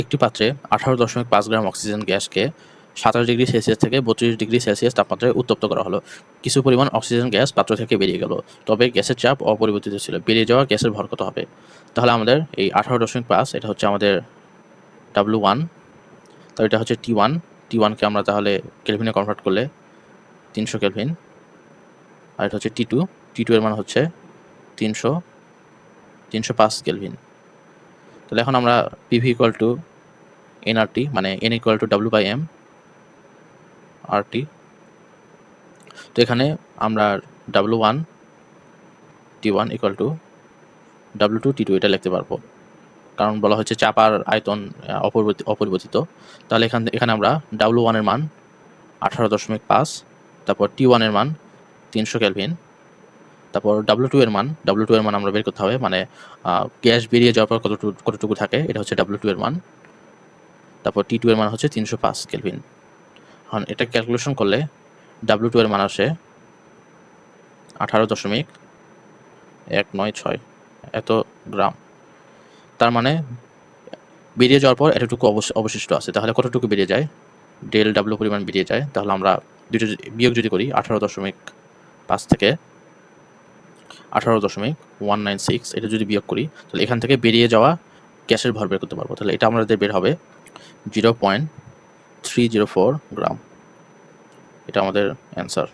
একটি পাত্রে 18.5 গ্রাম oxygen গ্যাসকে 27 degree Celsius থেকে 32 ডিগ্রি সেলসিয়াস তাপমাত্রায় উত্তপ্ত করা হলো। কিছু পরিমাণ অক্সিজেন গ্যাস পাত্র থেকে বেরিয়ে গেল, তবে গ্যাসের চাপ অপরিবর্তিত ছিল। বেরিয়ে যাওয়া গ্যাসের ভর কত হবে? তাহলে আমাদের এই 18.5 এটা হচ্ছে আমাদের W1, তো এটা হচ্ছে T1। T1কে আমরা তাহলে কেলভিনে কনভার্ট করলে 300 কেলভিন, আর এটা হচ্ছে T2। T2 এর মান হচ্ছে 305 কেলভিন। তাহলে এখন আমরা PV ইকুয়াল টু nRT, মানে N equal to W/M RT। তো এখানে আমরা W1 T1 equal to W2 T2 এটা লিখতে পারবো, কারণ বলা হচ্ছে চাপ আর আয়তন অপরিবর্তিত। তাহলে এখানে আমরা W1 এর মান 18.5, তারপর T1 এর মান 300 কেলভিন, তারপর W2 এর মান আমরা বের করতে হবে, মানে গ্যাস বেরিয়ে যাওয়ার পর কতটুকু থাকে, এটা হচ্ছে W2 এর মান। তারপর T2 এর মান হচ্ছে 305 কেলভিন। এখন এটা ক্যালকুলেশন করলে W2 এর মান আসে 18.196 এত গ্রাম। তার মানে বেরিয়ে যাওয়ার পর এতটুকু অবশিষ্ট আছে। তাহলে কতটুকু বেরিয়ে যায়? ডেল ডাব্লিউ পরিমাণ বেরিয়ে যায়। তাহলে আমরা দুটো বিয়োগ যদি করি 18.5 থেকে 18.196 এটা যদি বিয়োগ করি, তাহলে এখান থেকে বেরিয়ে যাওয়া গ্যাসের ভর বের করতে পারবো। তাহলে এটা আমাদের বের হবে 0.304 গ্রাম। এটা আমাদের অ্যান্সার।